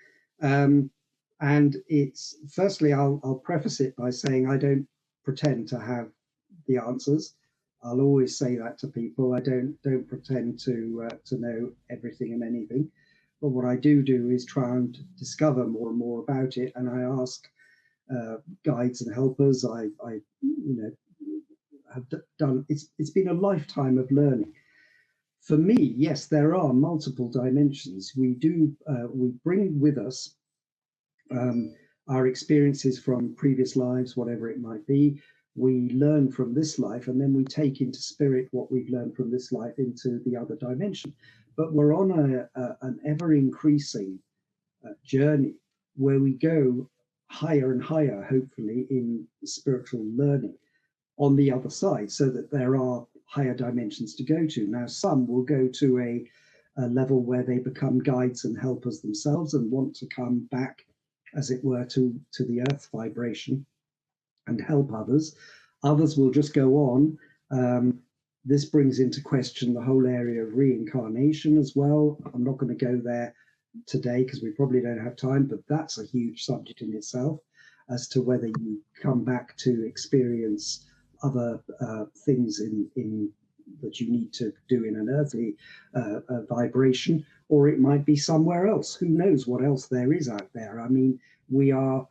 And it's, firstly, I'll preface it by saying I don't pretend to have the answers. I'll always say that to people. I don't pretend to know everything and anything. But what I do is try and discover more and more about it, and I ask guides and helpers. I have done. It's been a lifetime of learning. For me, yes, there are multiple dimensions. We bring with us our experiences from previous lives, whatever it might be. We learn from this life, and then we take into spirit what we've learned from this life into the other dimension. But we're on an ever increasing journey where we go higher and higher, hopefully, in spiritual learning on the other side, so that there are higher dimensions to go to. Now, some will go to a level where they become guides and helpers themselves and want to come back, as it were, to the earth vibration and help others. Others will just go on. This brings into question the whole area of reincarnation as well. I'm not going to go there today because we probably don't have time, but that's a huge subject in itself, as to whether you come back to experience other things in that you need to do in an earthly vibration, or it might be somewhere else. Who knows what else there is out there? I mean, we are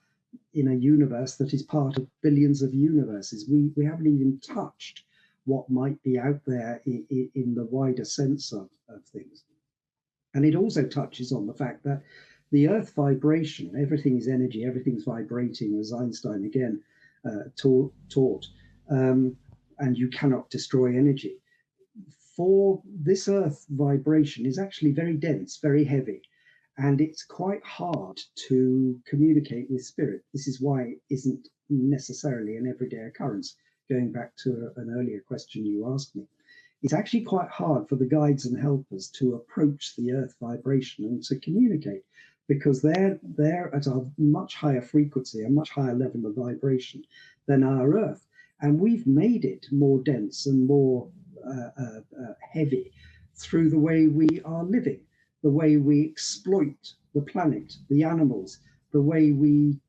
in a universe that is part of billions of universes. We haven't even touched what might be out there in the wider sense of things. And it also touches on the fact that the earth vibration, everything is energy, everything's vibrating, as Einstein again taught, and you cannot destroy energy. For this earth vibration is actually very dense, very heavy, and it's quite hard to communicate with spirit. This is why it isn't necessarily an everyday occurrence. Going back to an earlier question you asked me, it's actually quite hard for the guides and helpers to approach the earth vibration and to communicate, because they're at a much higher frequency, a much higher level of vibration than our earth. And we've made it more dense and more heavy through the way we are living, the way we exploit the planet, the animals, the way we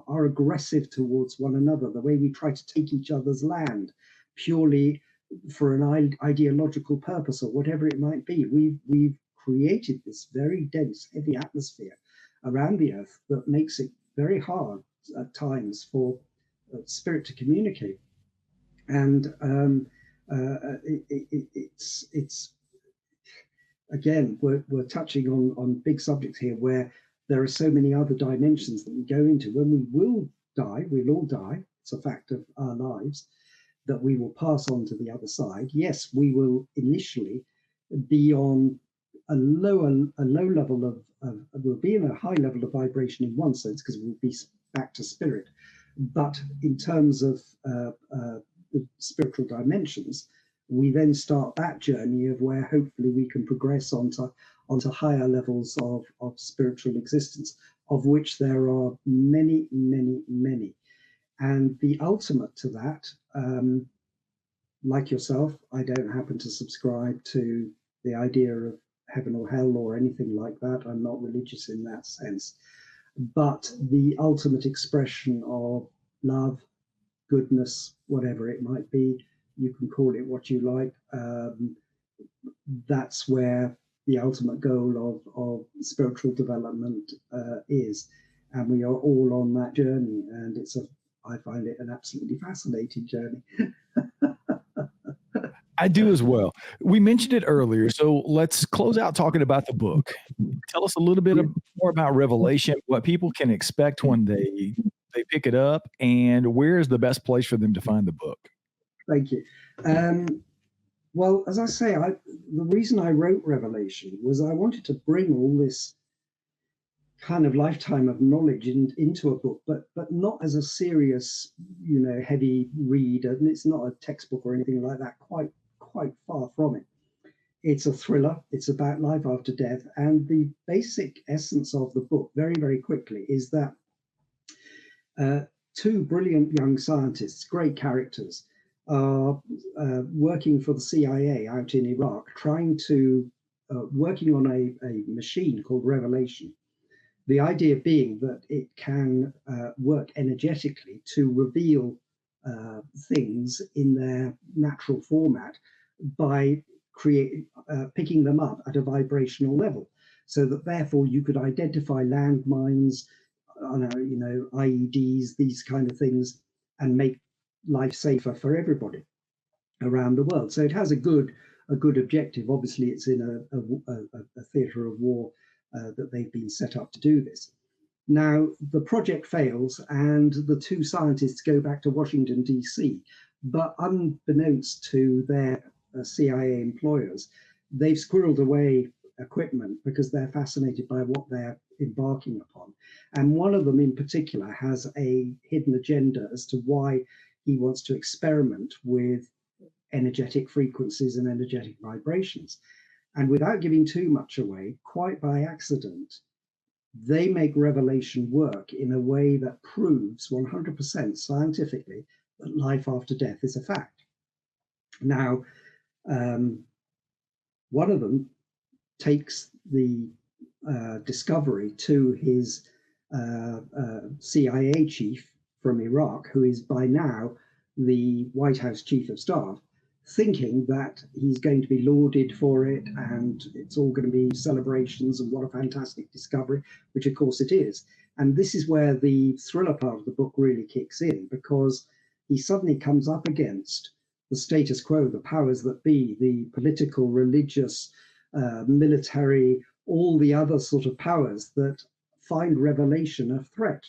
are aggressive towards one another, the way we try to take each other's land purely for an ideological purpose or whatever it might be. We've created this very dense, heavy atmosphere around the earth that makes it very hard at times for spirit to communicate. And it's again, we're touching on big subjects here where there are so many other dimensions that we go into. When we will die, we'll all die. It's a fact of our lives that we will pass on to the other side. Yes, we will initially be on a low level of we'll be in a high level of vibration in one sense, because we'll be back to spirit. But in terms of the spiritual dimensions, we then start that journey of where hopefully we can progress onto higher levels of spiritual existence, of which there are many, many, many. And the ultimate to that, like yourself, I don't happen to subscribe to the idea of heaven or hell or anything like that. I'm not religious in that sense. But the ultimate expression of love, goodness, whatever it might be, you can call it what you like. That's where the ultimate goal of spiritual development is. And we are all on that journey. And I find it an absolutely fascinating journey. I do as well. We mentioned it earlier, so let's close out talking about the book. Tell us a little bit Yeah, more about Revelation, what people can expect when they pick it up, and where is the best place for them to find the book? thank you. Um, well, as I say, the reason I wrote Revelation was I wanted to bring all this kind of lifetime of knowledge into a book, but not as a serious, heavy read, and it's not a textbook or anything like that. Quite far from it. It's a thriller. It's about life after death, and the basic essence of the book, very very quickly, is that uh, two brilliant young scientists, great characters, are working for the CIA out in Iraq, working on a machine called Revelation. The idea being that it can work energetically to reveal things in their natural format by picking them up at a vibrational level, so that therefore you could identify landmines, IEDs, these kind of things, and make life safer for everybody around the world. So it has a good objective. Obviously, it's in a theatre of war that they've been set up to do this. Now, the project fails, and the two scientists go back to Washington, D.C. But unbeknownst to their CIA employers, they've squirreled away equipment because they're fascinated by what they're embarking upon. And one of them in particular has a hidden agenda as to why he wants to experiment with energetic frequencies and energetic vibrations. And without giving too much away, quite by accident, they make Revelation work in a way that proves 100% scientifically that life after death is a fact. Now, one of them takes the discovery to his CIA chief from Iraq, who is by now the White House chief of staff, thinking that he's going to be lauded for it and it's all going to be celebrations and what a fantastic discovery, which of course it is. And this is where the thriller part of the book really kicks in, because he suddenly comes up against the status quo, the powers that be, the political, religious, military, all the other sort of powers that find Revelation a threat.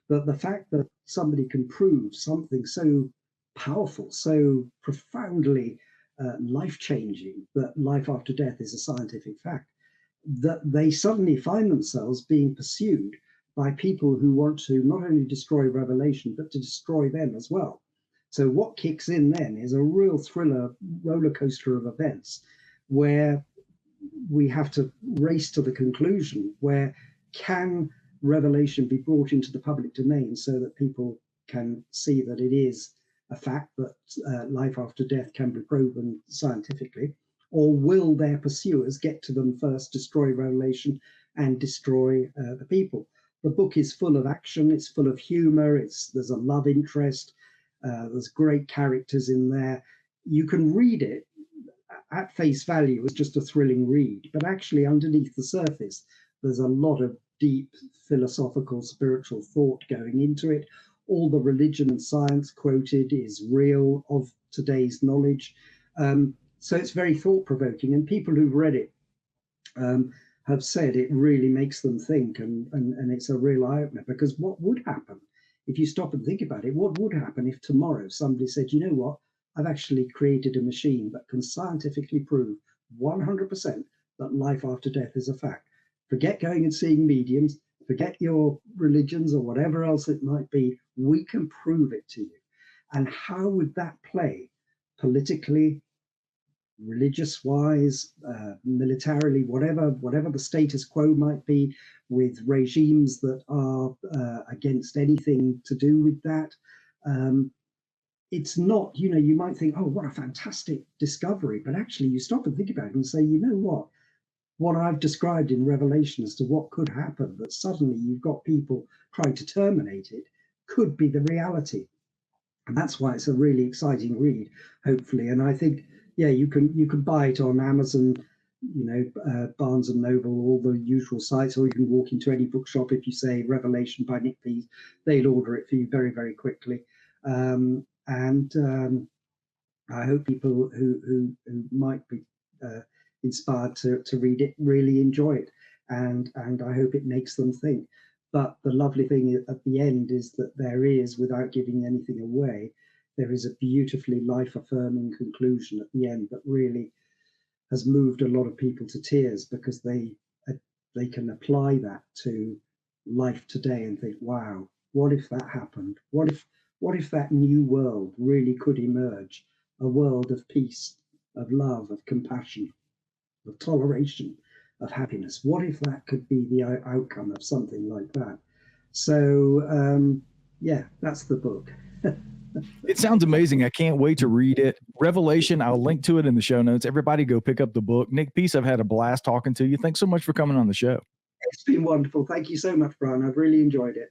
But the fact that somebody can prove something so powerful, so profoundly life-changing, that life after death is a scientific fact, that they suddenly find themselves being pursued by people who want to not only destroy Revelation, but to destroy them as well. So what kicks in then is a real thriller roller coaster of events, where we have to race to the conclusion where can Revelation be brought into the public domain so that people can see that it is a fact that life after death can be proven scientifically, or will their pursuers get to them first, destroy Revelation, and destroy the people? The book is full of action, it's full of humor, there's a love interest, there's great characters in there. You can read it at face value as just a thrilling read, but actually underneath the surface, there's a lot of deep philosophical, spiritual thought going into it. All the religion and science quoted is real of today's knowledge. So it's very thought provoking, and people who've read it have said it really makes them think, and it's a real eye opener. Because what would happen if you stop and think about it? What would happen if tomorrow somebody said, you know what, I've actually created a machine that can scientifically prove 100% that life after death is a fact? Forget going and seeing mediums, forget your religions or whatever else it might be. We can prove it to you. And how would that play politically, religious wise, militarily, whatever the status quo might be, with regimes that are against anything to do with that? It's not, you might think, oh, what a fantastic discovery. But actually, you stop and think about it and say, you know what I've described in Revelation as to what could happen, that suddenly you've got people trying to terminate it, could be the reality. And that's why it's a really exciting read, hopefully. And I think, yeah, you can buy it on Amazon, Barnes and Noble, all the usual sites, or you can walk into any bookshop. If you say Revelation by Nick Pease, they'll order it for you very, very quickly. And I hope people who might be inspired to read it really enjoy it, and I hope it makes them think. But the lovely thing at the end is that there is, without giving anything away, there is a beautifully life-affirming conclusion at the end that really has moved a lot of people to tears, because they can apply that to life today and think, wow, what if that happened? What if that new world really could emerge, a world of peace, of love, of compassion, of toleration, of happiness? What if that could be the outcome of something like that? So yeah, that's the book. It sounds amazing. I can't wait to read it. Revelation, I'll link to it in the show notes. Everybody go pick up the book. Nick Pease, I've had a blast talking to you. Thanks so much for coming on the show. It's been wonderful. Thank you so much, Brian. I've really enjoyed it.